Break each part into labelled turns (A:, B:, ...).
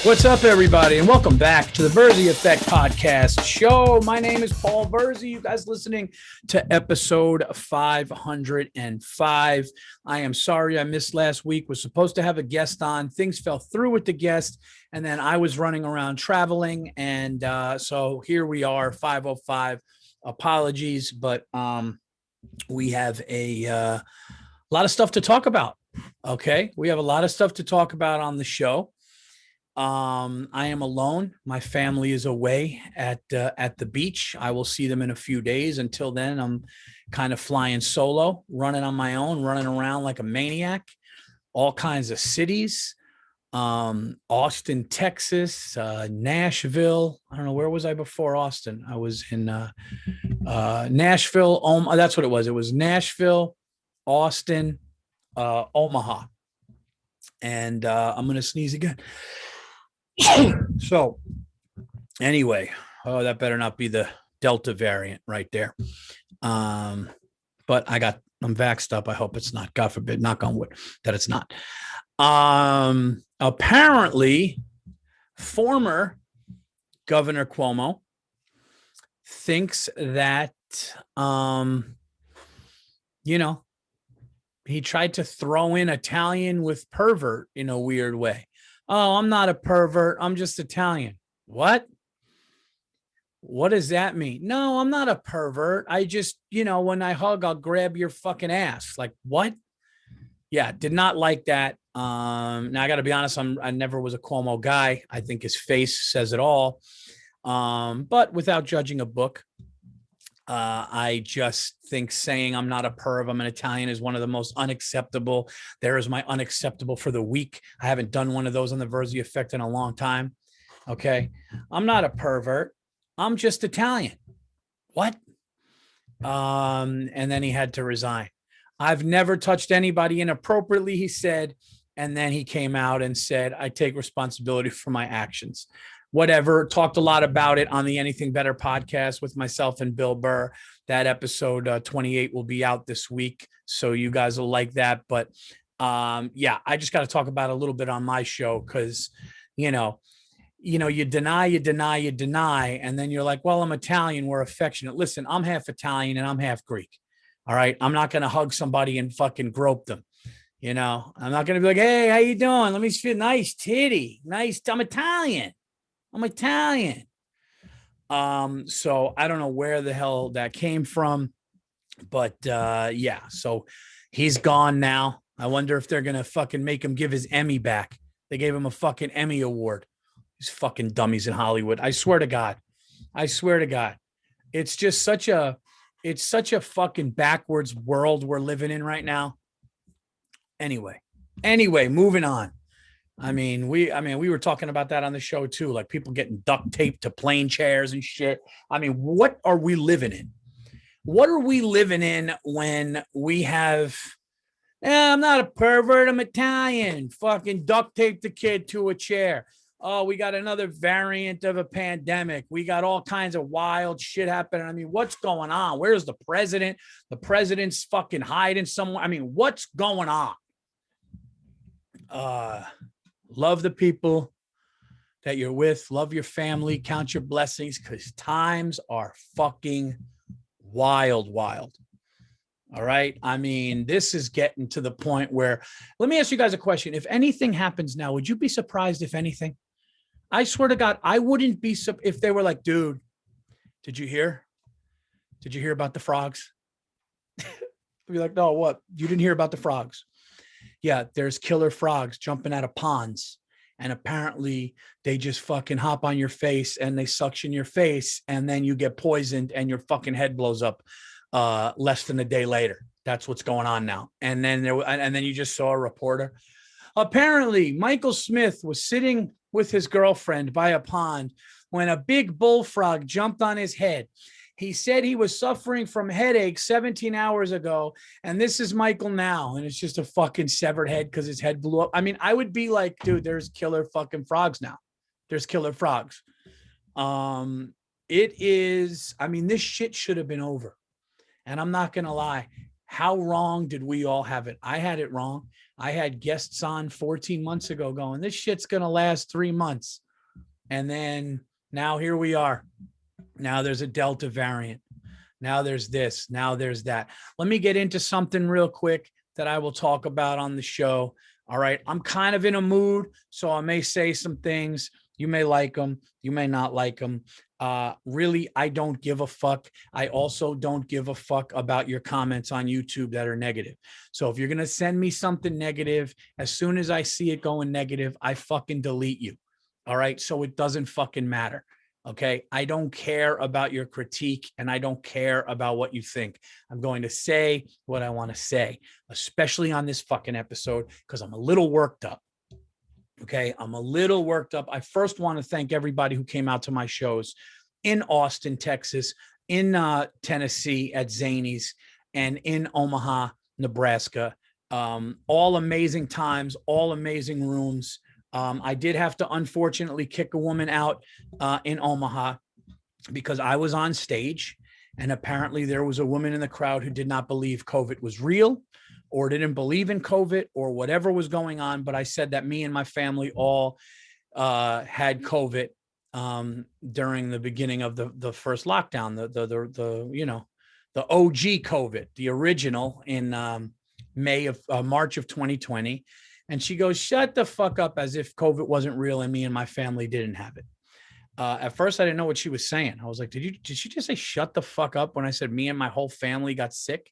A: What's up, everybody, and welcome back to the Virzi Effect podcast show. My name is Paul Virzi. You guys listening to episode 505. I am sorry I missed last week. Was supposed to have a guest on. Things fell through with the guest, and then I was running around traveling, and so here we are, 505. Apologies, but we have a lot of stuff to talk about. Okay, we have a lot of stuff to talk about on the show. I am alone. My family is away at the beach. I will see them in a few days. Until then, I'm kind of flying solo, running on my own, running around like a maniac, all kinds of cities. Austin, Texas, Nashville. I don't know, where was I before Austin? I was in Nashville. That's what it was. It was Nashville, Austin, Omaha. And I'm going to sneeze again. So anyway, that better not be the Delta variant right there. But I'm vaxxed up. I hope it's not. God forbid, knock on wood, that it's not. Apparently, former Governor Cuomo thinks that, he tried to throw in Italian with pervert in a weird way. Oh, I'm not a pervert. I'm just Italian. What? What does that mean? No, I'm not a pervert. I just, when I hug, I'll grab your fucking ass. Like, what? Yeah, did not like that. Now I got to be honest. I never was a Cuomo guy. I think his face says it all. But without judging a book, I just think saying I'm not a perv, I'm an Italian is one of the most unacceptable. There is my unacceptable for the week. I haven't done one of those on the Virzi Effect in a long time. Okay. I'm not a pervert. I'm just Italian. What? And then he had to resign. I've never touched anybody inappropriately, he said. And then he came out and said, I take responsibility for my actions. Whatever, talked a lot about it on the Anything Better podcast with myself and Bill Burr. That episode 28 will be out this week, so you guys will like that. But I just got to talk about it a little bit on my show because, you deny, and then you're like, well, I'm Italian, we're affectionate. Listen, I'm half Italian and I'm half Greek. All right, I'm not going to hug somebody and fucking grope them. I'm not going to be like, hey, how you doing? Let me feel nice titty, nice. I'm Italian. So I don't know where the hell that came from, but so he's gone now. I wonder if they're going to fucking make him give his Emmy back. They gave him a fucking Emmy award. These fucking dummies in Hollywood. I swear to God. It's just such a fucking backwards world we're living in right now. Anyway, moving on. We were talking about that on the show too, like people getting duct taped to plane chairs and shit. What are we living in? What are we living in when we have, I'm not a pervert, I'm Italian, fucking duct tape the kid to a chair. Oh, we got another variant of a pandemic. We got all kinds of wild shit happening. What's going on? Where's the president? The president's fucking hiding somewhere. What's going on? Love the people that you're with. Love your family. Count your blessings because times are fucking wild. All right. This is getting to the point where, let me ask you guys a question. If anything happens now, would you be surprised if anything? I swear to God, I wouldn't be if they were like, dude, did you hear? Did you hear about the frogs? I'd be like, no, what? You didn't hear about the frogs? Yeah, there's killer frogs jumping out of ponds. And apparently they just fucking hop on your face and they suction your face. And then you get poisoned and your fucking head blows up less than a day later. That's what's going on now. And then you just saw a reporter. Apparently, Michael Smith was sitting with his girlfriend by a pond when a big bullfrog jumped on his head. He said he was suffering from headaches 17 hours ago, and this is Michael now, and it's just a fucking severed head because his head blew up. I would be like, dude, there's killer fucking frogs now. There's killer frogs. It is, this shit should have been over. And I'm not going to lie. How wrong did we all have it? I had it wrong. I had guests on 14 months ago going, this shit's going to last 3 months. And then now here we are. Now there's a Delta variant. Now there's this. Now there's that. Let me get into something real quick that I will talk about on the show. All right. I'm kind of in a mood, so I may say some things. You may like them. You may not like them. Really, I don't give a fuck. I also don't give a fuck about your comments on YouTube that are negative. So if you're going to send me something negative, as soon as I see it going negative, I fucking delete you. All right. So it doesn't fucking matter. Okay. I don't care about your critique and I don't care about what you think. I'm going to say what I want to say, especially on this fucking episode, because I'm a little worked up. Okay. I'm a little worked up. I first want to thank everybody who came out to my shows in Austin, Texas, in Tennessee at Zany's, and in Omaha, Nebraska. All amazing times, all amazing rooms. I did have to unfortunately kick a woman out in Omaha because I was on stage and apparently there was a woman in the crowd who did not believe COVID was real or didn't believe in COVID or whatever was going on. But I said that me and my family all had COVID during the beginning of the first lockdown, the OG COVID, the original in March of 2020. And she goes, shut the fuck up, as if COVID wasn't real and me and my family didn't have it. At first, I didn't know what she was saying. I was like, did she just say shut the fuck up when I said me and my whole family got sick?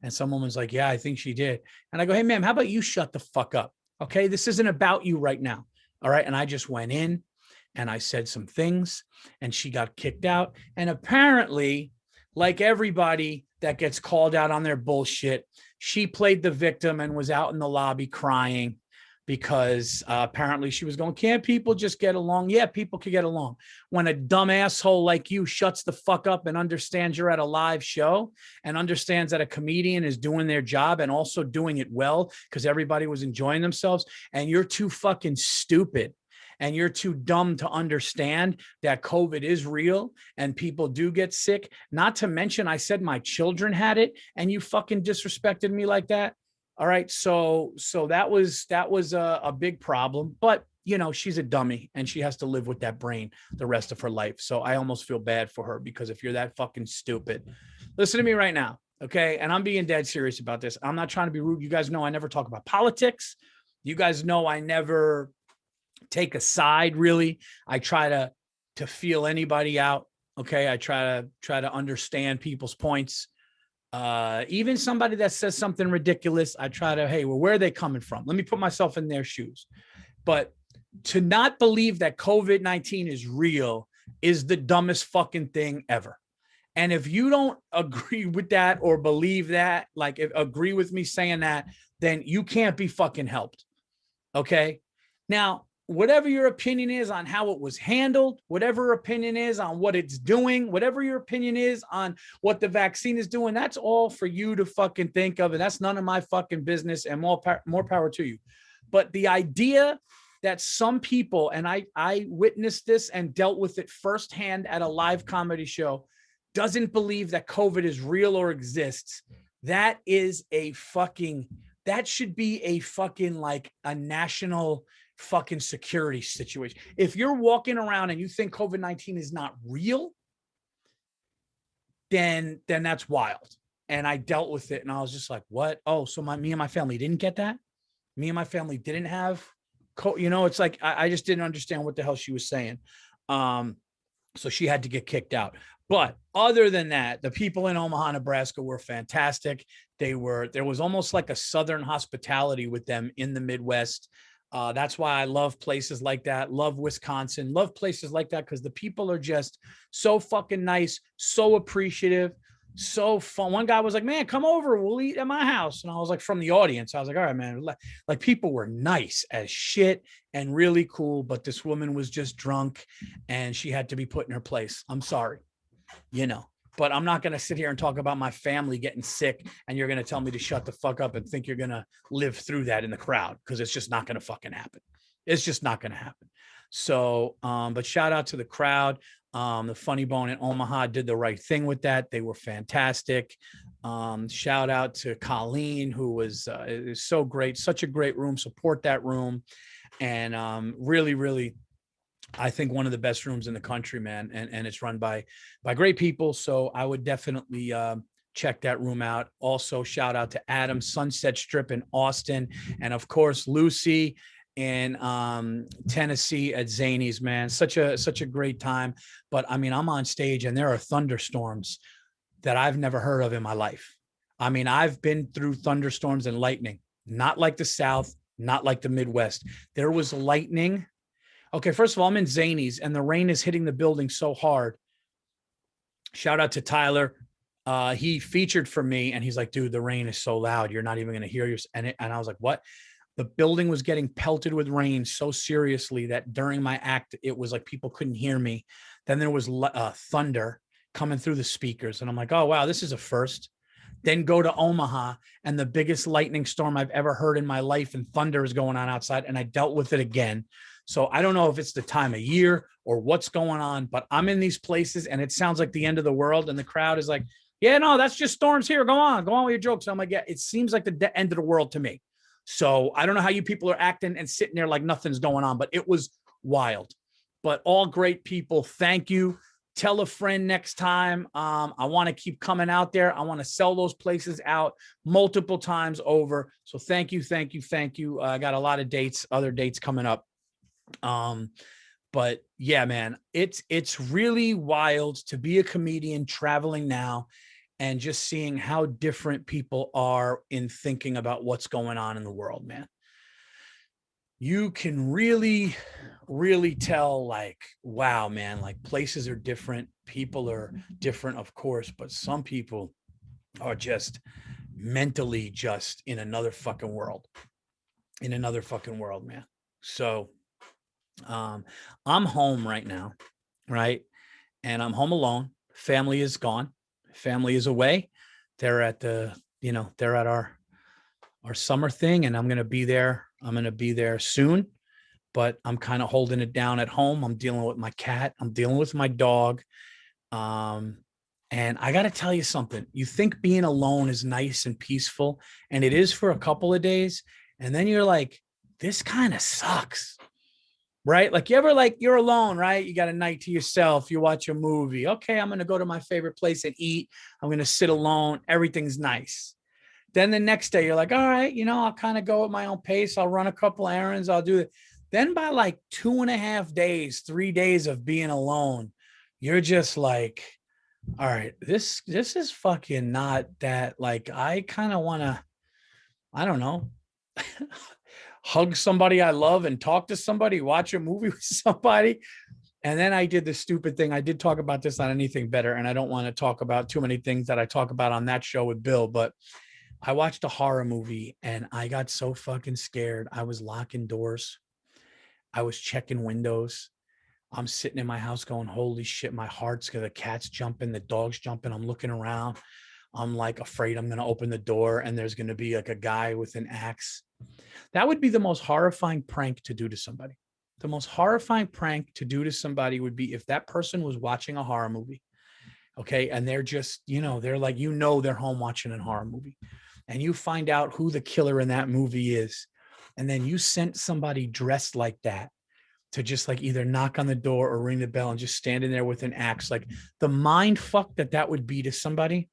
A: And someone was like, yeah, I think she did. And I go, hey, ma'am, how about you shut the fuck up? Okay, this isn't about you right now. All right. And I just went in and I said some things and she got kicked out. And apparently, like everybody that gets called out on their bullshit, she played the victim and was out in the lobby crying because apparently she was going, can't people just get along? Yeah, people can get along. When a dumb asshole like you shuts the fuck up and understands you're at a live show and understands that a comedian is doing their job and also doing it well because everybody was enjoying themselves, and you're too fucking stupid and you're too dumb to understand that COVID is real and people do get sick. Not to mention, I said my children had it and you fucking disrespected me like that. All right. So that was a big problem, but you know, she's a dummy and she has to live with that brain the rest of her life. So I almost feel bad for her, because if you're that fucking stupid, listen to me right now. Okay. And I'm being dead serious about this. I'm not trying to be rude. You guys know I never talk about politics. You guys know I never take a side, really. I try to feel anybody out. Okay. I try to understand people's points. Even somebody that says something ridiculous, I try to, hey, well, where are they coming from? Let me put myself in their shoes. But to not believe that COVID-19 is real is the dumbest fucking thing ever. And if you don't agree with that or believe that, like agree with me saying that, then you can't be fucking helped. Okay. Now, whatever your opinion is on how it was handled, whatever your opinion is on what it's doing, whatever your opinion is on what the vaccine is doing, that's all for you to fucking think of. And that's none of my fucking business, and more power to you. But the idea that some people, and I witnessed this and dealt with it firsthand at a live comedy show, doesn't believe that COVID is real or exists, that should be a fucking like a national fucking security situation. If you're walking around and you think COVID-19 is not real, then that's wild. And I dealt with it and I was just like, what? Oh, so me and my family didn't get that? Me and my family didn't have it's like I just didn't understand what the hell she was saying. So she had to get kicked out. But other than that, the people in Omaha, Nebraska were fantastic. There was almost like a Southern hospitality with them in the Midwest. That's why I love places like that. Love Wisconsin. Love places like that because the people are just so fucking nice, so appreciative, so fun. One guy was like, man, come over. We'll eat at my house. And I was like, from the audience, I was like, all right, man. Like people were nice as shit and really cool. But this woman was just drunk and she had to be put in her place. I'm sorry, but I'm not going to sit here and talk about my family getting sick and you're going to tell me to shut the fuck up and think you're going to live through that in the crowd, because it's just not going to fucking happen. It's just not going to happen. So, but shout out to the crowd. The Funny Bone in Omaha did the right thing with that. They were fantastic. Shout out to Colleen, who was is so great, such a great room. Support that room, and really, really, I think one of the best rooms in the country, man. And it's run by great people. So I would definitely check that room out. Also, shout out to Adam, Sunset Strip in Austin, and of course Lucy in Tennessee at Zany's, man. Such a great time. But I mean, I'm on stage and there are thunderstorms that I've never heard of in my life. I mean, I've been through thunderstorms and lightning, not like the South, not like the Midwest. There was lightning. Okay, first of all, I'm in Zany's and the rain is hitting the building so hard. Shout out to Tyler. He featured for me and he's like, dude, the rain is so loud. You're not even going to hear your, and I was like, what? The building was getting pelted with rain so seriously that during my act, it was like people couldn't hear me. Then there was thunder coming through the speakers. And I'm like, oh, wow, this is a first. Then go to Omaha and the biggest lightning storm I've ever heard in my life, and thunder is going on outside. And I dealt with it again. So I don't know if it's the time of year or what's going on, but I'm in these places and it sounds like the end of the world. And the crowd is like, yeah, no, that's just storms here. Go on with your jokes. So I'm like, yeah, it seems like the end of the world to me. So I don't know how you people are acting and sitting there like nothing's going on, but it was wild. But all great people. Thank you. Tell a friend next time. I want to keep coming out there. I want to sell those places out multiple times over. So thank you, thank you, thank you. I got a lot of dates, other dates coming up. But yeah, man, it's really wild to be a comedian traveling now and just seeing how different people are in thinking about what's going on in the world, man. You can really, really tell, like, wow, man, like places are different. People are different, of course, but some people are just mentally just in another fucking world, man. So I'm home right now, right? And I'm home alone. Family is gone. Family is away. They're at they're at our summer thing, and I'm going to be there. I'm going to be there soon, but I'm kind of holding it down at home. I'm dealing with my cat. I'm dealing with my dog. And I got to tell you something. You think being alone is nice and peaceful, and it is for a couple of days. And then you're like, this kind of sucks, right? Like, you ever, like, you're alone, right? You got a night to yourself. You watch a movie. Okay, I'm going to go to my favorite place and eat. I'm going to sit alone. Everything's nice. Then the next day you're like, all right, I'll kind of go at my own pace. I'll run a couple errands. I'll do it. Then by like 2.5 days, 3 days of being alone, you're just like, all right, this is fucking not that, like, I kind of want to, I don't know, hug somebody I love and talk to somebody, watch a movie with somebody. And then I did the stupid thing. I did talk about this on Anything Better, and I don't want to talk about too many things that I talk about on that show with Bill, but I watched a horror movie and I got so fucking scared. I was locking doors. I was checking windows. I'm sitting in my house going, holy shit, my heart's because the cat's jumping, the dog's jumping. I'm looking around. I'm like afraid I'm going to open the door and there's going to be like a guy with an axe. That would be the most horrifying prank to do to somebody. The most horrifying prank to do to somebody would be if that person was watching a horror movie. Okay. And they're just, they're like, they're home watching a horror movie. And you find out who the killer in that movie is. And then you sent somebody dressed like that to just like either knock on the door or ring the bell and just standing there with an axe. Like, the mind fuck that would be to somebody,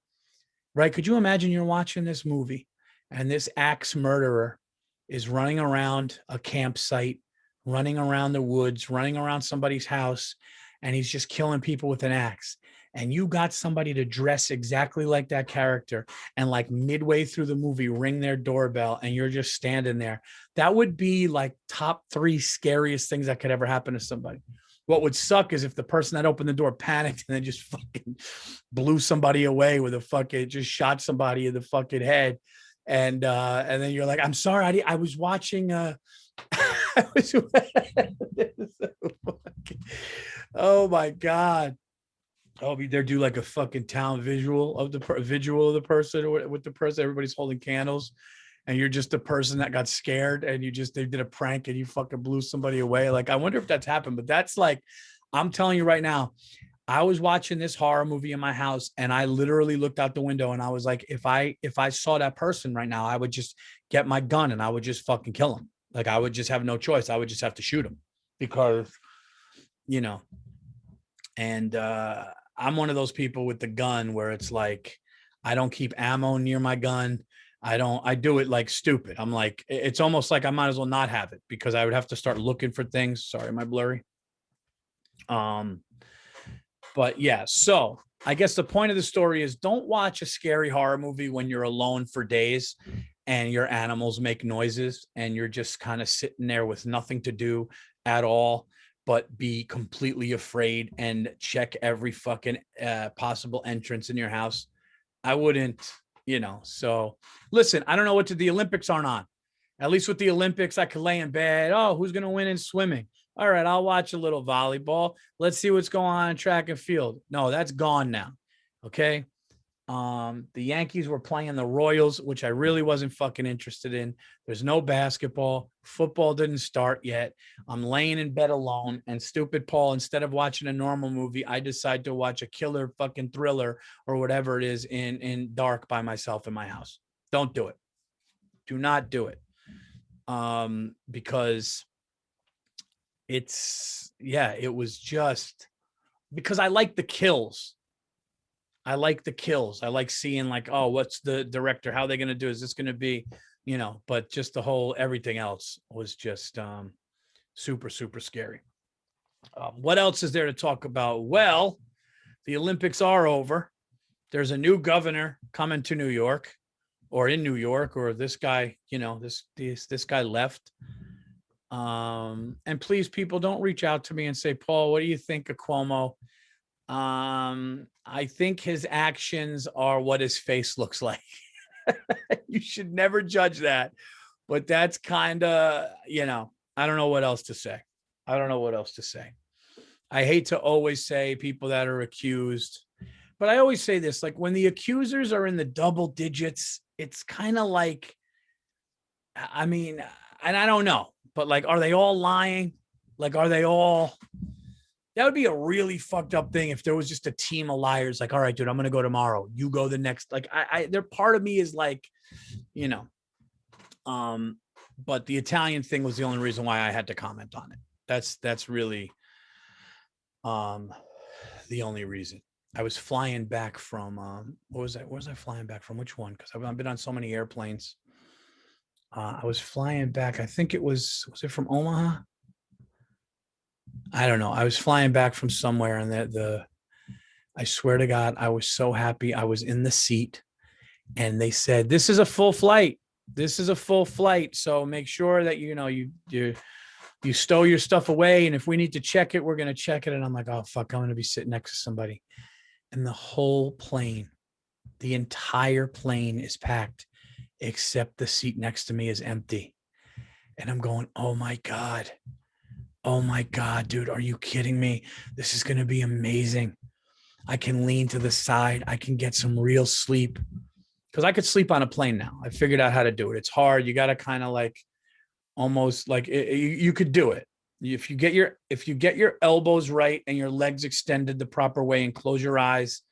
A: right? Could you imagine you're watching this movie and this axe murderer is running around a campsite, running around the woods, running around somebody's house, and he's just killing people with an axe. And you got somebody to dress exactly like that character and like midway through the movie, ring their doorbell and you're just standing there. That would be like top 3 scariest things that could ever happen to somebody. What would suck is if the person that opened the door panicked and then just fucking blew somebody away with just shot somebody in the fucking head. And then you're like, I'm sorry, I was watching, oh my God. Oh, they do like a fucking town visual of the person, or with the person, everybody's holding candles and you're just the person that got scared and they did a prank and you fucking blew somebody away. Like, I wonder if that's happened, but that's like, I'm telling you right now, I was watching this horror movie in my house, and I literally looked out the window and I was like, if I saw that person right now, I would just get my gun and I would just fucking kill him. Like I would just have no choice. I would just have to shoot him because, you know, and I'm one of those people with the gun where it's like I don't keep ammo near my gun. I do it like stupid. I'm like, it's almost like I might as well not have it because I would have to start looking for things. Sorry, am I blurry? Um, but yeah, so I guess the point of the story is don't watch a scary horror movie when you're alone for days and your animals make noises and you're just kind of sitting there with nothing to do at all but be completely afraid and check every fucking possible entrance in your house. I wouldn't, So listen, I don't know what the Olympics aren't on. At least with the Olympics, I could lay in bed. Oh, who's going to win in swimming? All right, I'll watch a little volleyball. Let's see what's going on in track and field. No, that's gone now. Okay. The Yankees were playing the Royals, which I really wasn't fucking interested in. There's no basketball. Football didn't start yet. I'm laying in bed alone, and stupid Paul, instead of watching a normal movie, I decide to watch a killer fucking thriller or whatever it is in dark by myself in my house. Don't do it. Do not do it. Because it was just because I like the kills. I like the kills. I like seeing like, oh, what's the director? How are they going to do? Is this going to be, but just the whole, everything else was just super, super scary. What else is there to talk about? Well, the Olympics are over. There's a new governor coming to New York or in New York, or this guy, this guy left. And please, people, don't reach out to me and say, Paul, what do you think of Cuomo? I think his actions are what his face looks like. You should never judge that, but that's kind of, I don't know what else to say. I don't know what else to say. I hate to always say people that are accused, but I always say this, like when the accusers are in the double digits, it's kind of like, I mean, and I don't know, but like, are they all lying? Like, are they all, that would be a really fucked up thing if there was just a team of liars. Like, all right, dude, I'm going to go tomorrow. You go the next. Like, there part of me is like, but the Italian thing was the only reason why I had to comment on it. That's really, the only reason. I was flying back from, what was that? Where was I flying back from? Which one? Because I've been on so many airplanes. I was flying back. I think was it from Omaha? I don't know. I was flying back from somewhere, and I swear to God, I was so happy. I was in the seat, and they said, "This is a full flight. This is a full flight. So make sure that you stow your stuff away, and if we need to check it, we're gonna check it." And I'm like, "Oh fuck, I'm gonna be sitting next to somebody," and the whole plane, the entire plane is packed, except the seat next to me is empty, and I'm going, "Oh my God." Oh my God, dude, are you kidding me? This is going to be amazing. I can lean to the side. I can get some real sleep because I could sleep on a plane now. I figured out how to do it. It's hard. You got to kind of like almost like you could do it. If you get your elbows right and your legs extended the proper way and close your eyes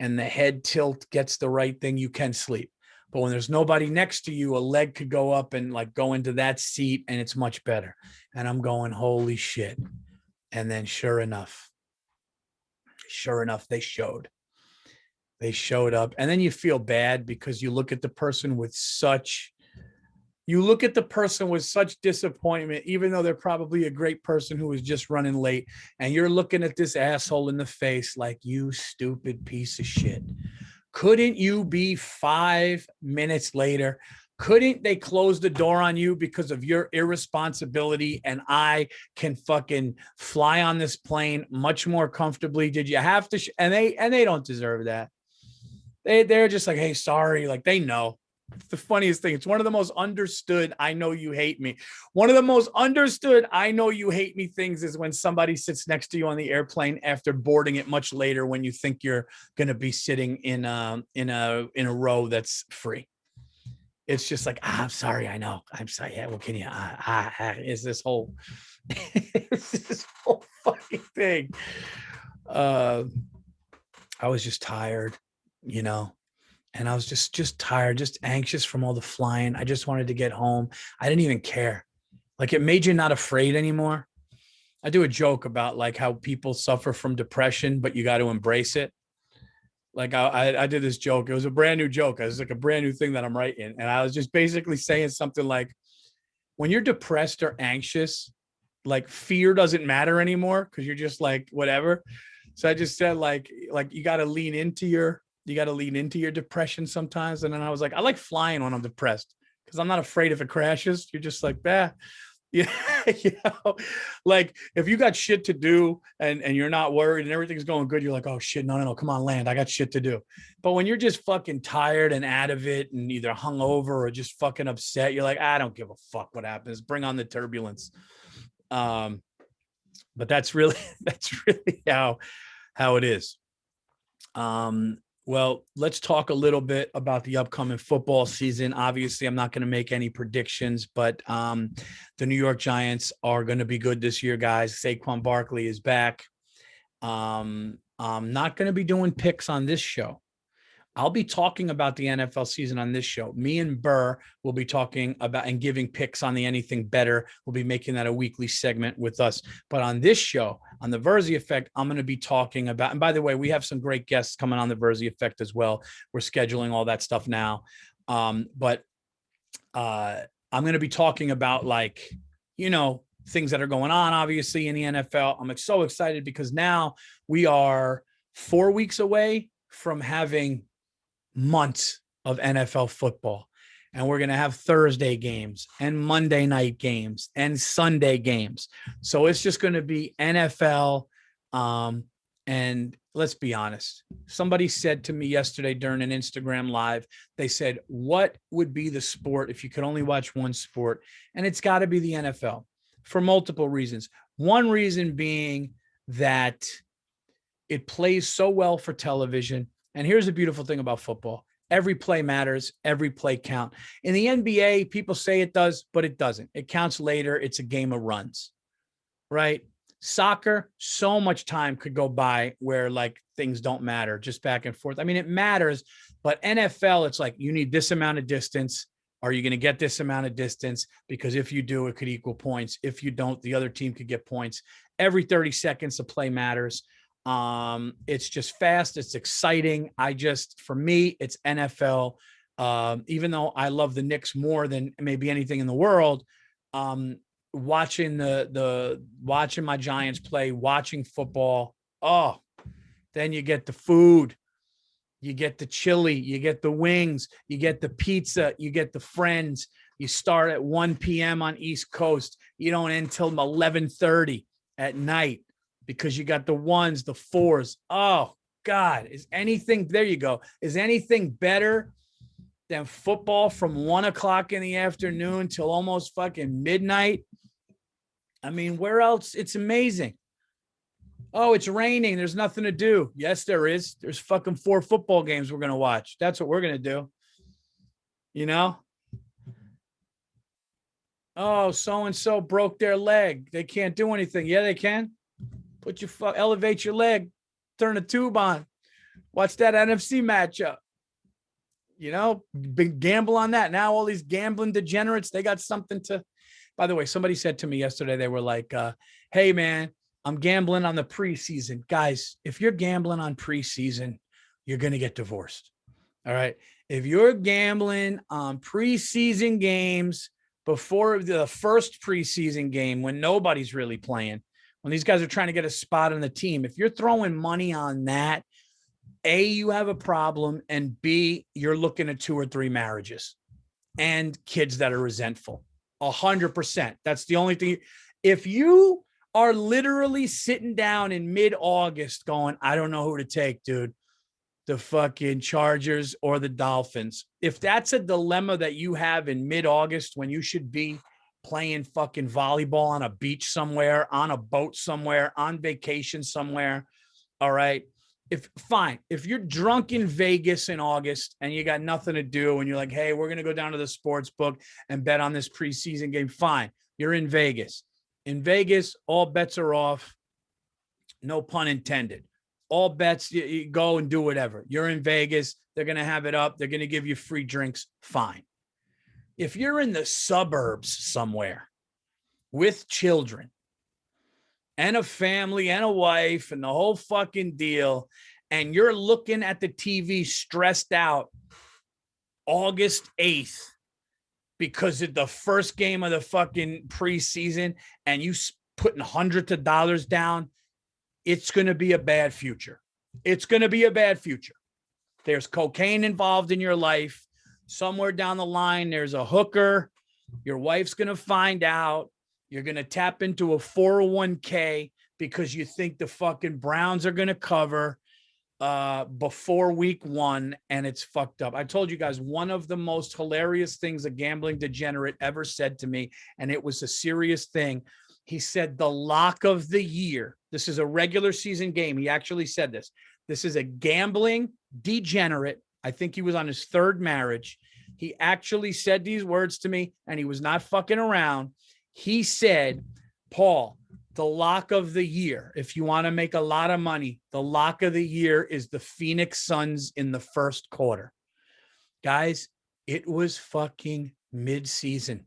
A: and the head tilt gets the right thing, you can sleep. But when there's nobody next to you, a leg could go up and like go into that seat and it's much better. And I'm going, holy shit. And then sure enough, they showed up. And then you feel bad because you look at the person with such disappointment, even though they're probably a great person who was just running late. And you're looking at this asshole in the face like, you stupid piece of shit. Couldn't you be 5 minutes later? Couldn't they close the door on you because of your irresponsibility and I can fucking fly on this plane much more comfortably? Did you have to? And they don't deserve that. They're just like, hey, sorry. Like they know. It's the funniest thing. It's one of the most understood, I know you hate me. One of the most understood, I know you hate me things is when somebody sits next to you on the airplane after boarding it much later when you think you're going to be sitting in a row that's free. It's just like, I'm sorry. I know. I'm sorry. Yeah, well, can you, is this whole, this whole fucking thing. uh, I was just tired, you know, and I was just tired, just anxious from all the flying. I just wanted to get home. I didn't even care. Like it made you not afraid anymore. I do a joke about like how people suffer from depression, but you got to embrace it. Like I did this joke. It was a brand new joke. It was like a brand new thing that I'm writing. And I was just basically saying something like, when you're depressed or anxious, like fear doesn't matter anymore because you're just like whatever. So I just said like you got to lean into your depression sometimes. And then I was like, I like flying when I'm depressed because I'm not afraid if it crashes. You're just like, bah. Yeah, you know, like if you got shit to do and you're not worried and everything's going good, you're like, oh shit, no, come on, land. I got shit to do. But when you're just fucking tired and out of it and either hungover or just fucking upset, you're like, I don't give a fuck what happens. Bring on the turbulence. But that's really how it is. Well, let's talk a little bit about the upcoming football season. Obviously, I'm not going to make any predictions, but the New York Giants are going to be good this year, guys. Saquon Barkley is back. I'm not going to be doing picks on this show. I'll be talking about the NFL season on this show. Me and Burr will be talking about and giving picks on the anything better. We'll be making that a weekly segment with us. But on this show, on the Virzi Effect, I'm going to be talking about, and by the way, we have some great guests coming on the Virzi Effect as well. We're scheduling all that stuff now. But I'm going to be talking about things that are going on, obviously, in the NFL. I'm so excited because now we are 4 weeks away from having months of NFL football. And we're going to have Thursday games and Monday night games and Sunday games. So it's just going to be NFL. And let's be honest. Somebody said to me yesterday during an Instagram live, they said, what would be the sport if you could only watch one sport? And it's got to be the NFL for multiple reasons. One reason being that it plays so well for television. And here's the beautiful thing about football. Every play matters. Every play counts. In the NBA, people say it does, but it doesn't. It counts later. It's a game of runs, right? Soccer, so much time could go by where like things don't matter, just back and forth. I mean, it matters, but NFL, it's like you need this amount of distance. Are you going to get this amount of distance? Because if you do, it could equal points. If you don't, the other team could get points. Every 30 seconds, the play matters. It's just fast. It's exciting. For me, it's NFL. Even though I love the Knicks more than maybe anything in the world, watching watching my Giants play, watching football. Oh, then you get the food, you get the chili, you get the wings, you get the pizza, you get the friends. You start at 1 p.m. on East Coast. You don't end till 11:30 at night. Because you got the ones, the fours. Oh, God. There you go. Is anything better than football from 1 o'clock in the afternoon till almost fucking midnight? I mean, where else? It's amazing. Oh, it's raining. There's nothing to do. Yes, there is. There's fucking 4 football games we're going to watch. That's what we're going to do. You know? Oh, so-and-so broke their leg. They can't do anything. Yeah, they can. Elevate your leg, turn a tube on, watch that NFC matchup. You know, big gamble on that. Now all these gambling degenerates, they got something to. By the way, somebody said to me yesterday, they were like, hey man, I'm gambling on the preseason. Guys, if you're gambling on preseason, you're going to get divorced. All right. If you're gambling on preseason games before the first preseason game when nobody's really playing, when these guys are trying to get a spot on the team, if you're throwing money on that, A, you have a problem, and B, you're looking at 2 or 3 marriages and kids that are resentful. 100%. That's the only thing. If you are literally sitting down in mid-August going, I don't know who to take, dude, the fucking Chargers or the Dolphins. If that's a dilemma that you have in mid-August when you should be playing fucking volleyball on a beach somewhere, on a boat somewhere, on vacation somewhere. All right. If you're drunk in Vegas in August and you got nothing to do and you're like, hey, we're going to go down to the sports book and bet on this preseason game. Fine. You're in Vegas. In Vegas, all bets are off. No pun intended. all bets, you go and do whatever. You're in Vegas. They're going to have it up. They're going to give you free drinks. Fine. If you're in the suburbs somewhere with children and a family and a wife and the whole fucking deal, and you're looking at the TV stressed out August 8th because it's the first game of the fucking preseason and you putting hundreds of dollars down, it's going to be a bad future. It's going to be a bad future. There's cocaine involved in your life. Somewhere down the line, there's a hooker. Your wife's going to find out. You're going to tap into a 401k because you think the fucking Browns are going to cover before week 1, and it's fucked up. I told you guys one of the most hilarious things a gambling degenerate ever said to me, and it was a serious thing. He said the lock of the year. This is a regular season game. He actually said this. This is a gambling degenerate. I think he was on his 3rd marriage. He actually said these words to me, and he was not fucking around. He said, Paul, the lock of the year, if you want to make a lot of money, the lock of the year is the Phoenix Suns in the first quarter. Guys, it was fucking mid-season,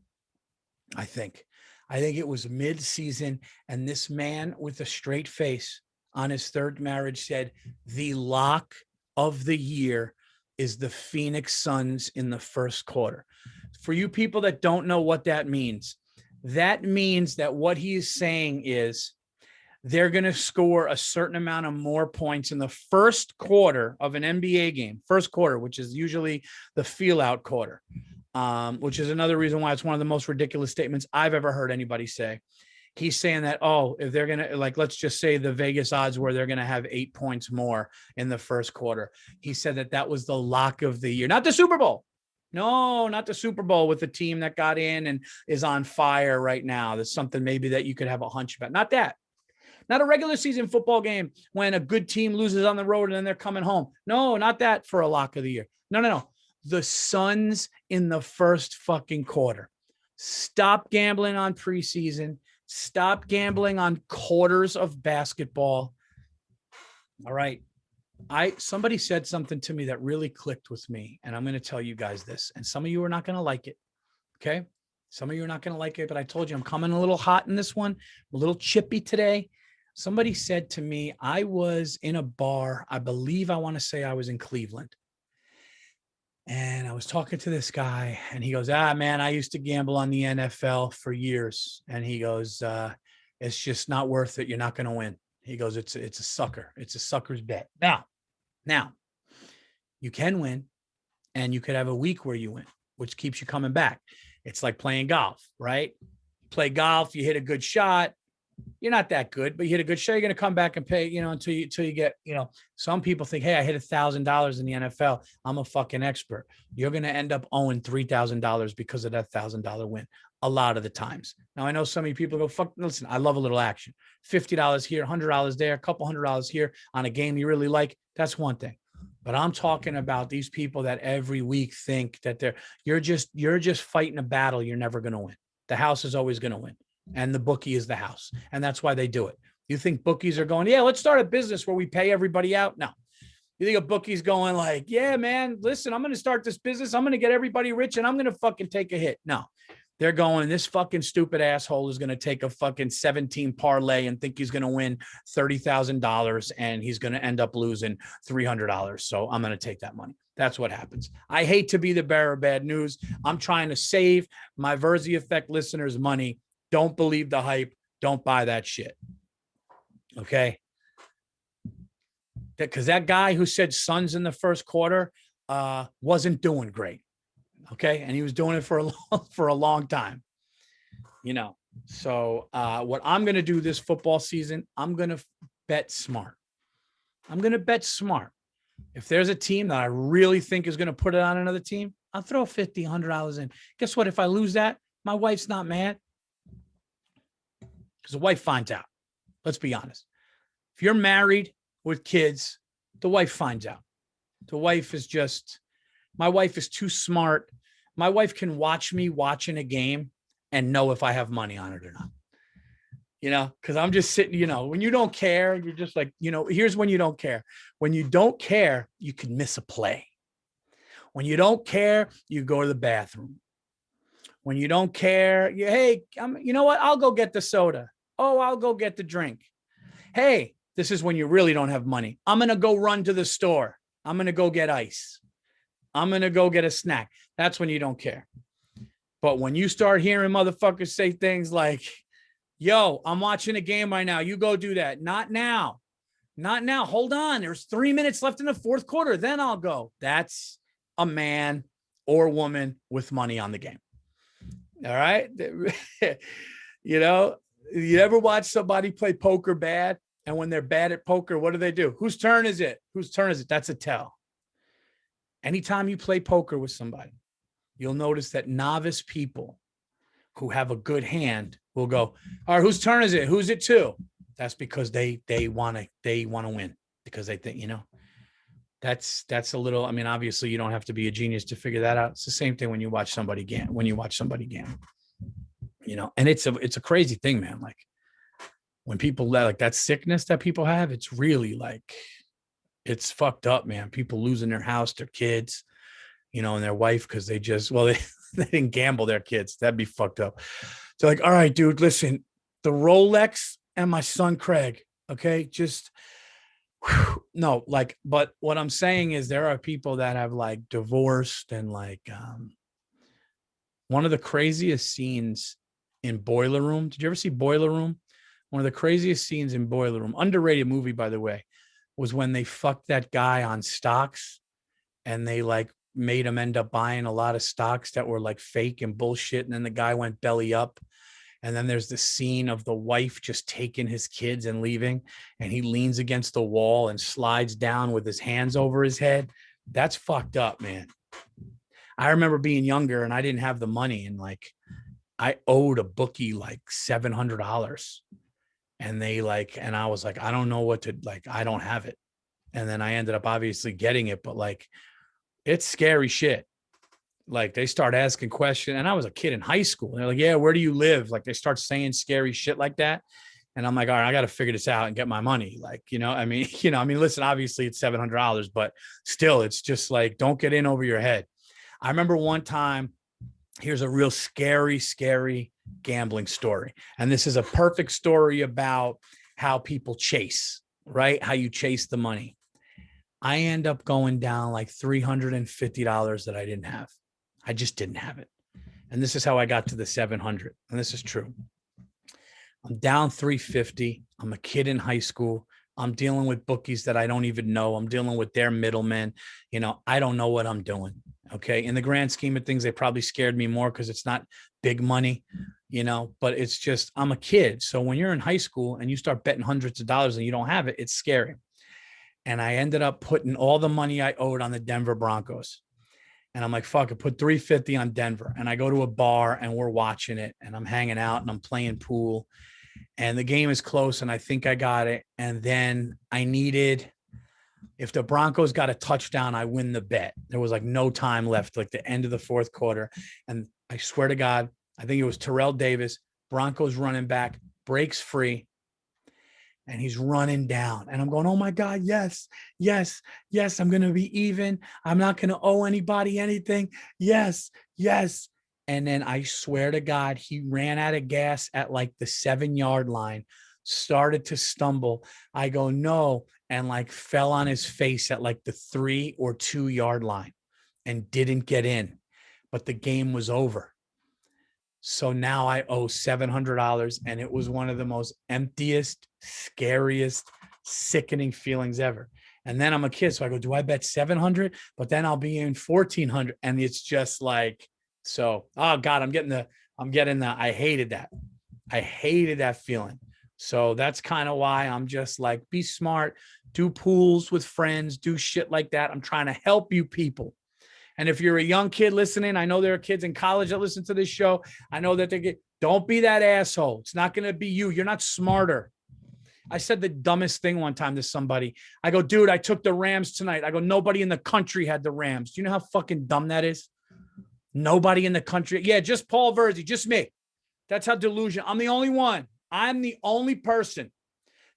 A: I think. I think it was mid-season, and this man with a straight face on his 3rd marriage said, the lock of the year is the Phoenix Suns in the first quarter. For you people that don't know what that means that what he is saying is they're going to score a certain amount of more points in the first quarter of an NBA game, first quarter, which is usually the feel out quarter, which is another reason why it's one of the most ridiculous statements I've ever heard anybody say. He's saying that, if they're going to, like, let's just say the Vegas odds where they're going to have 8 points more in the first quarter. He said that was the lock of the year, not the Super Bowl. No, not the Super Bowl with the team that got in and is on fire right now. That's something maybe that you could have a hunch about. Not that. Not a regular season football game when a good team loses on the road and then they're coming home. No, not that for a lock of the year. No. The Suns in the first fucking quarter. Stop gambling on preseason. Stop gambling on quarters of basketball. All right. Somebody said something to me that really clicked with me, and I'm going to tell you guys this, and some of you are not going to like it. Okay. Some of you are not going to like it, but I told you I'm coming a little hot in this one. I'm a little chippy today. Somebody said to me, I was in a bar. I believe I want to say I was in Cleveland. And I was talking to this guy, and he goes, man, I used to gamble on the NFL for years. And he goes, it's just not worth it. You're not going to win. He goes, it's a sucker. It's a sucker's bet. Now, you can win, and you could have a week where you win, which keeps you coming back. It's like playing golf, right? Play golf, you hit a good shot. You're not that good, but you hit a good shot. You're going to come back and pay, until you get, some people think, hey, I hit $1,000 in the NFL. I'm a fucking expert. You're going to end up owing $3,000 because of that $1,000 win a lot of the times. Now, I know some of you people go, listen, I love a little action. $50 here, $100 there, a couple $100 here on a game you really like. That's one thing. But I'm talking about these people that every week think that you're just fighting a battle you're never going to win. The house is always going to win. And the bookie is the house. And that's why they do it. You think bookies are going, yeah, let's start a business where we pay everybody out? No. You think a bookie's going like, yeah, man, listen, I'm going to start this business. I'm going to get everybody rich and I'm going to fucking take a hit. No, they're going, this fucking stupid asshole is going to take a fucking 17 parlay and think he's going to win $30,000 and he's going to end up losing $300. So I'm going to take that money. That's what happens. I hate to be the bearer of bad news. I'm trying to save my Virzi Effect listeners money. Don't believe the hype. Don't buy that shit. Okay. Because that guy who said Suns in the first quarter wasn't doing great. Okay. And he was doing it for a long time. So what I'm going to do this football season, I'm going to bet smart. If there's a team that I really think is going to put it on another team, I'll throw $50, $100 in. Guess what? If I lose that, my wife's not mad. Because the wife finds out. Let's be honest. If you're married with kids, the wife finds out. My wife is too smart. My wife can watch me watching a game and know if I have money on it or not. because I'm just sitting, when you don't care, you're just like, here's when you don't care. When you don't care, you can miss a play. When you don't care, you go to the bathroom. When you don't care, hey, you know what? I'll go get the soda. Oh, I'll go get the drink. Hey, this is when you really don't have money. I'm going to go run to the store. I'm going to go get ice. I'm going to go get a snack. That's when you don't care. But when you start hearing motherfuckers say things like, yo, I'm watching a game right now. You go do that. Not now. Not now. Hold on. There's 3 minutes left in the fourth quarter. Then I'll go. That's a man or woman with money on the game. All right. You ever watch somebody play poker bad? And when they're bad at poker, what do? Whose turn is it? Whose turn is it? That's a tell. Anytime you play poker with somebody, you'll notice that novice people who have a good hand will go, all right, whose turn is it? Who's it to? That's because they want to win, because they think, that's a little, obviously you don't have to be a genius to figure that out. It's the same thing when you watch somebody gamble, and it's a crazy thing, man. Like when people like that sickness that people have, it's really like, it's fucked up, man. People losing their house, their kids, and their wife, because they didn't gamble their kids. That'd be fucked up. So like, all right, dude, listen, the Rolex and my son Craig, okay, just no, like, but what I'm saying is there are people that have like divorced, and like one of the craziest scenes in Boiler Room. Did you ever see Boiler Room? One of the craziest scenes in Boiler Room, underrated movie, by the way, was when they fucked that guy on stocks, and they like made him end up buying a lot of stocks that were like fake and bullshit. And then the guy went belly up. And then there's the scene of the wife just taking his kids and leaving, and he leans against the wall and slides down with his hands over his head. That's fucked up, man. I remember being younger and I didn't have the money, and like I owed a bookie like $700, and and I was like, I don't know what to, like, I don't have it. And then I ended up obviously getting it, but like, it's scary shit. Like they start asking questions, and I was a kid in high school. They're like, yeah, where do you live? Like they start saying scary shit like that. And I'm like, all right, I got to figure this out and get my money. Like, listen, obviously it's $700, but still, it's just like, don't get in over your head. I remember one time, here's a real scary gambling story. And this is a perfect story about how people chase, right? How you chase the money. I end up going down like $350 that I didn't have. I just didn't have it. And this is how I got to the 700. And this is true. I'm down 350. I'm a kid in high school. I'm dealing with bookies that I don't even know. I'm dealing with their middlemen. I don't know what I'm doing. Okay. In the grand scheme of things, they probably scared me more because it's not big money, but it's just, I'm a kid. So when you're in high school and you start betting hundreds of dollars and you don't have it, it's scary. And I ended up putting all the money I owed on the Denver Broncos. And I'm like, fuck it, put 350 on Denver. And I go to a bar and we're watching it, and I'm hanging out and I'm playing pool, and the game is close and I think I got it. And then if the Broncos got a touchdown, I win the bet. There was like no time left, like the end of the fourth quarter. And I swear to God, I think it was Terrell Davis, Broncos running back, breaks free. And he's running down, and I'm going, oh my God, yes. I'm going to be even. I'm not going to owe anybody anything. Yes. And then I swear to God, he ran out of gas at like the 7-yard line, started to stumble. I go, no. And like fell on his face at like the 3 or 2-yard line and didn't get in, but the game was over. So now I owe $700, and it was one of the most emptiest, scariest, sickening feelings ever. And then I'm a kid, so I go, do I bet 700? But then I'll be in 1,400, and it's just like, so, oh God, I hated that. I hated that feeling. So that's kind of why I'm just like, be smart, do pools with friends, do shit like that. I'm trying to help you people. And if you're a young kid listening, I know there are kids in college that listen to this show. I know that don't be that asshole. It's not going to be you. You're not smarter. I said the dumbest thing one time to somebody. I go, dude, I took the Rams tonight. I go, nobody in the country had the Rams. Do you know how fucking dumb that is? Nobody in the country. Yeah, just Paul Virzi, just me. That's how delusional. I'm the only one. I'm the only person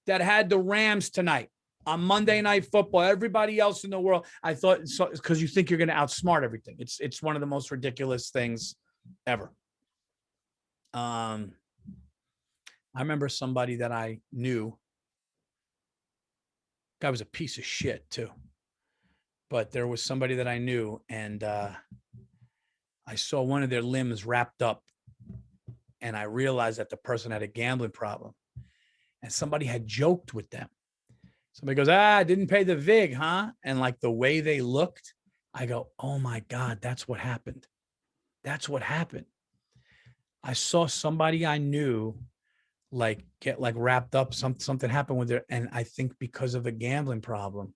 A: that had the Rams tonight on Monday Night Football. Everybody else in the world, I thought, because you think you're going to outsmart everything. It's one of the most ridiculous things ever. I remember somebody that I knew. Guy was a piece of shit too. But there was somebody that I knew, and I saw one of their limbs wrapped up, and I realized that the person had a gambling problem, and somebody had joked with them. Somebody goes, I didn't pay the VIG, huh? And like the way they looked, I go, oh my God, that's what happened. That's what happened. I saw somebody I knew like get like wrapped up. Something happened with it. And I think because of a gambling problem,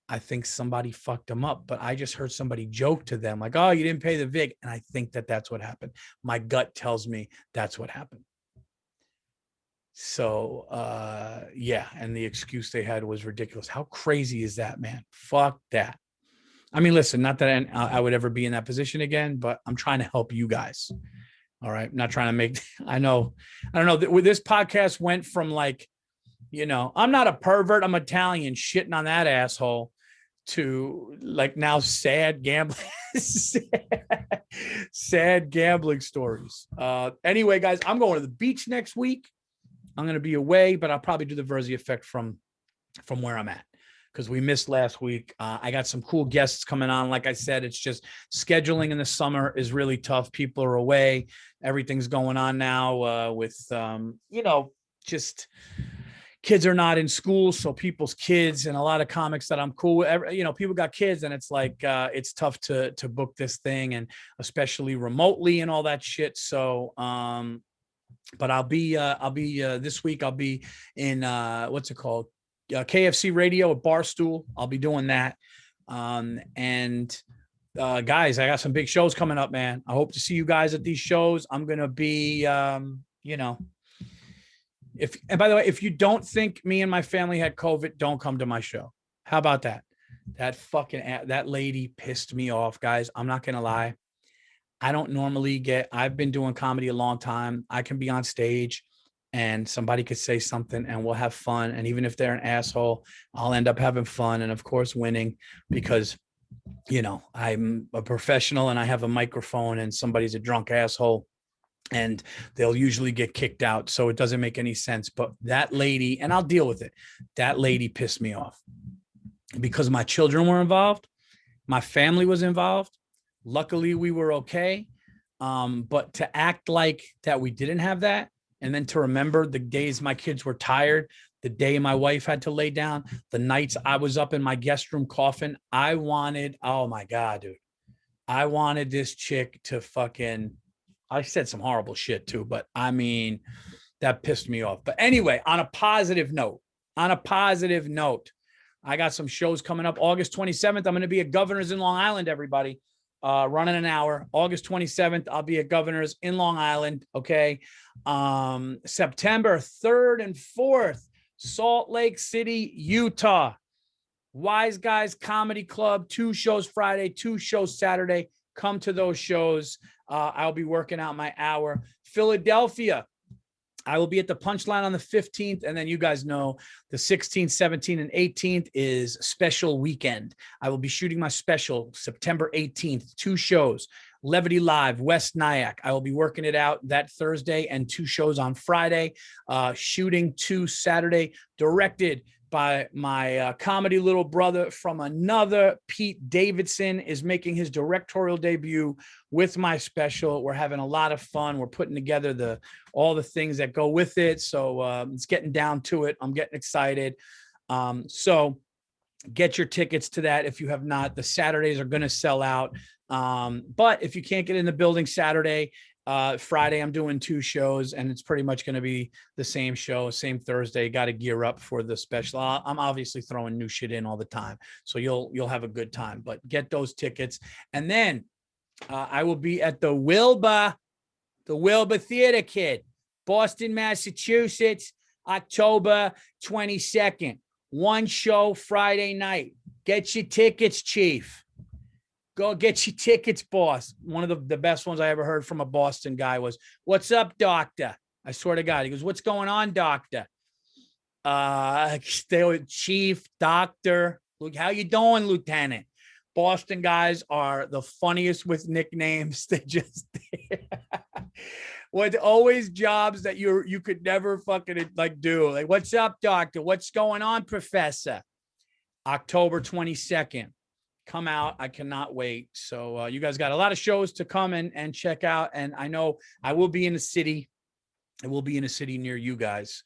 A: I think somebody fucked them up. But I just heard somebody joke to them like, oh, you didn't pay the VIG. And I think that that's what happened. My gut tells me that's what happened. So, yeah. And the excuse they had was ridiculous. How crazy is that, man? Fuck that. I mean, listen, not that I would ever be in that position again, but I'm trying to help you guys. All right. I'm not trying to make, I don't know. With this podcast went from like, you know, I'm not a pervert. I'm Italian shitting on that asshole to like now sad gambling, sad gambling stories. Anyway, guys, I'm going to the beach next week. I'm going to be away, but I'll probably do the Virzi effect from where I'm at because we missed last week. I got some cool guests coming on. Like I said, it's just scheduling in the summer is really tough. People are away. Everything's going on now with, you know, just kids are not in school. So people's kids and a lot of comics that I'm cool with, you know, people got kids and it's like, it's tough to book this thing and especially remotely and all that shit. So, but I'll be this week. I'll be in what's it called? KFC Radio at Barstool. I'll be doing that. And guys, I got some big shows coming up, man. I hope to see you guys at these shows. I'm gonna be, you know, and by the way, if you don't think me and my family had COVID, don't come to my show. How about that? That lady pissed me off, guys. I'm not gonna lie. I don't normally I've been doing comedy a long time. I can be on stage and somebody could say something and we'll have fun. And even if they're an asshole, I'll end up having fun and of course winning because, you know, I'm a professional and I have a microphone and somebody's a drunk asshole and they'll usually get kicked out. So it doesn't make any sense. But that lady, and I'll deal with it. That lady pissed me off because my children were involved. My family was involved. Luckily, we were okay. But to act like that we didn't have that, and then to remember the days my kids were tired, the day my wife had to lay down, the nights I was up in my guest room coughing, oh my God, dude. I wanted this chick to fucking, I said some horrible shit too, but I mean, that pissed me off. But anyway, on a positive note, I got some shows coming up. August 27th, I'm going to be at Governor's in Long Island, everybody. Running an hour. August 27th, I'll be at Governor's in Long Island. Okay. September 3rd and 4th, Salt Lake City, Utah. Wise Guys Comedy Club, 2 shows Friday, 2 shows Saturday. Come to those shows. I'll be working out my hour. Philadelphia, I will be at the Punchline on the 15th. And then you guys know the 16th, 17th, and 18th is special weekend. I will be shooting my special September 18th, 2 shows, Levity Live, West Nyack. I will be working it out that Thursday and 2 shows on Friday, shooting 2 Saturday, directed by my comedy little brother from another. Pete Davidson is making his directorial debut with my special. We're having a lot of fun. We're putting together all the things that go with it. So it's getting down to it. I'm getting excited. So get your tickets to that if you have not. The Saturdays are going to sell out. But if you can't get in the building Saturday, Friday, I'm doing 2 shows and it's pretty much going to be the same show, same Thursday. Got to gear up for the special. I'm obviously throwing new shit in all the time. So you'll have a good time, but get those tickets. And then I will be at the Wilbur Theater Kid, Boston, Massachusetts, October 22nd. 1 show Friday night. Get your tickets, Chief. Go get your tickets, boss. One of the best ones I ever heard from a Boston guy was, "What's up, doctor?" I swear to God. He goes, what's going on, doctor? Chief, doctor. Look, how you doing, Lieutenant? Boston guys are the funniest with nicknames. They just what always jobs that you could never fucking like do. Like, what's up, doctor? What's going on, professor? October 22nd. Come out. I cannot wait. So you guys got a lot of shows to come and check out. And I know I will be in the city. I will be in a city near you guys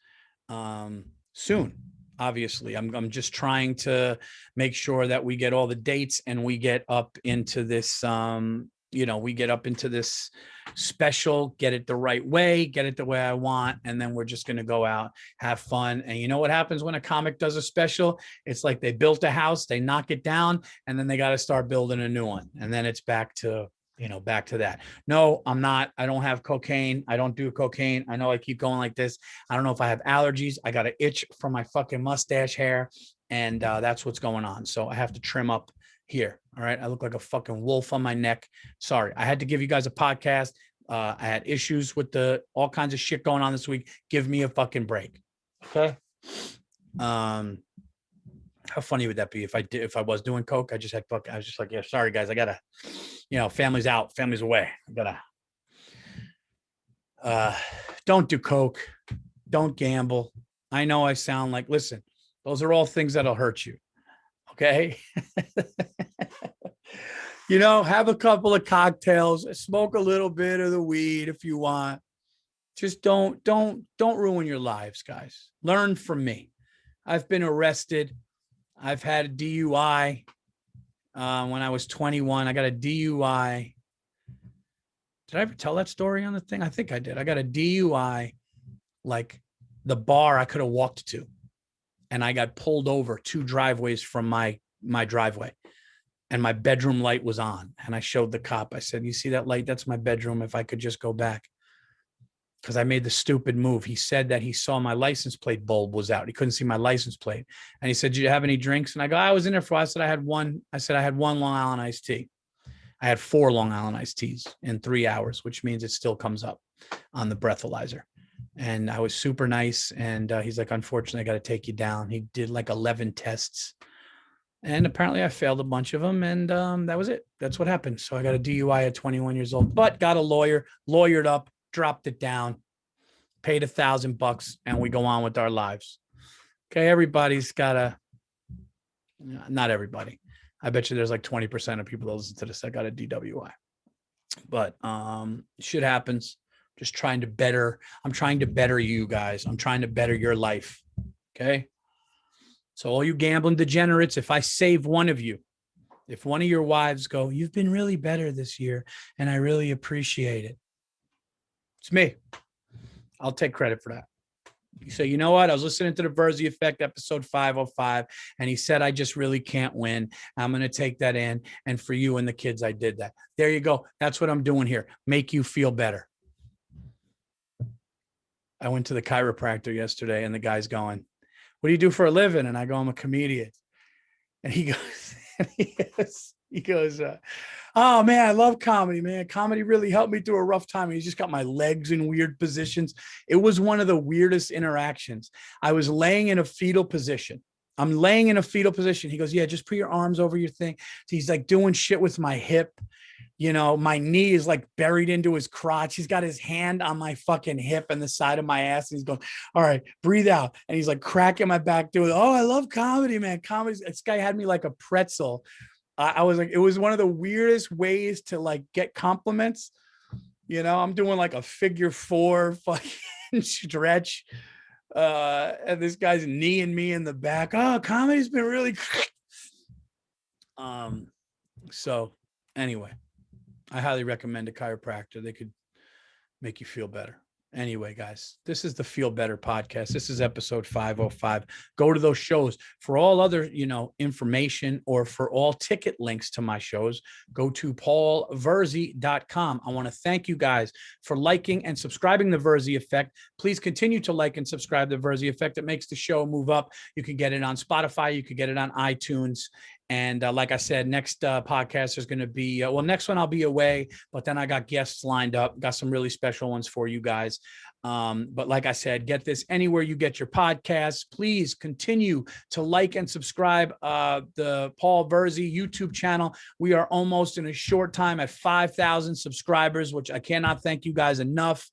A: soon. Obviously, I'm just trying to make sure that we get all the dates and we get up into this, we get up into this special, get it the right way, get it the way I want. And then we're just going to go out, have fun. And you know what happens when a comic does a special? It's like they built a house, they knock it down, and then they got to start building a new one. And then it's back to that. No, I'm not. I don't have cocaine. I don't do cocaine. I know I keep going like this. I don't know if I have allergies. I got an itch from my fucking mustache hair, and that's what's going on. So I have to trim up here. All right. I look like a fucking wolf on my neck. Sorry. I had to give you guys a podcast. I had issues with all kinds of shit going on this week. Give me a fucking break. Okay. How funny would that be if I was doing coke? I was just like, yeah, sorry guys, I gotta, family's out, family's away. I gotta, don't do coke, don't gamble. I know I sound like, listen, those are all things that'll hurt you. Okay. Have a couple of cocktails, smoke a little bit of the weed if you want. Just don't ruin your lives, guys. Learn from me. I've been arrested. I've had a DUI when I was 21. I got a DUI. Did I ever tell that story on the thing? I think I did. I got a DUI, like the bar I could have walked to. And I got pulled over 2 driveways from my driveway. And my bedroom light was on. And I showed the cop. I said, you see that light? That's my bedroom. If I could just go back. Because I made the stupid move. He said that he saw my license plate bulb was out. He couldn't see my license plate. And he said, did you have any drinks? And I go, I was in there for a while. I said, I had one Long Island iced tea. I had 4 Long Island iced teas in 3 hours, which means it still comes up on the breathalyzer. And I was super nice. And he's like, unfortunately, I got to take you down. He did like 11 tests. And apparently I failed a bunch of them. And that was it. That's what happened. So I got a DUI at 21 years old, but got a lawyer, lawyered up, dropped it down, paid $1,000, and we go on with our lives. Okay. Everybody's got not everybody. I bet you there's like 20% of people that listen to this that got a DWI, but shit happens. I'm trying to better you guys. I'm trying to better your life. Okay. So all you gambling degenerates, if I save one of you, if one of your wives go, you've been really better this year, and I really appreciate it. It's me. I'll take credit for that. You say, you know what? I was listening to the Virzi Effect episode 505, and he said, I just really can't win. I'm going to take that in. And for you and the kids, I did that. There you go. That's what I'm doing here. Make you feel better. I went to the chiropractor yesterday, and the guy's going, what do you do for a living? And I go, I'm a comedian. And he goes, oh man, I love comedy, man. Comedy really helped me through a rough time. He just got my legs in weird positions. It was one of the weirdest interactions. I was laying in a fetal position. I'm laying in a fetal position. He goes, yeah, just put your arms over your thing. So he's like doing shit with my hip. My knee is like buried into his crotch. He's got his hand on my fucking hip and the side of my ass. And he's going, all right, breathe out. And he's like cracking my back doing, oh, I love comedy, man. Comedy. This guy had me like a pretzel. I was like, it was one of the weirdest ways to like get compliments. I'm doing like a figure 4 fucking stretch. And this guy's kneeing me in the back. Oh, comedy's been really. So anyway, I highly recommend a chiropractor. They could make you feel better. Anyway, guys, this is the Feel Better podcast. This is episode 505. Go to those shows for all other, information, or for all ticket links to my shows. Go to paulvirzi.com. I want to thank you guys for liking and subscribing to the Virzi Effect. Please continue to like and subscribe to the Virzi Effect. It makes the show move up. You can get it on Spotify. You can get it on iTunes. And like I said, next podcast is going to be, next one I'll be away, but then I got guests lined up, got some really special ones for you guys. But like I said, get this anywhere you get your podcasts. Please continue to like and subscribe the Paul Virzi YouTube channel. We are almost in a short time at 5,000 subscribers, which I cannot thank you guys enough.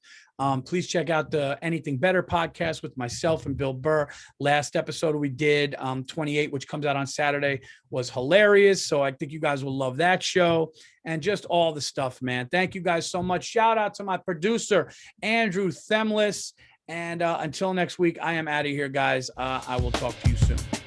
A: Please check out the Anything Better podcast with myself and Bill Burr. Last episode we did, 28, which comes out on Saturday, was hilarious. So I think you guys will love that show and just all the stuff, man. Thank you guys so much. Shout out to my producer, Andrew Themeles. And until next week, I am out of here, guys. I will talk to you soon.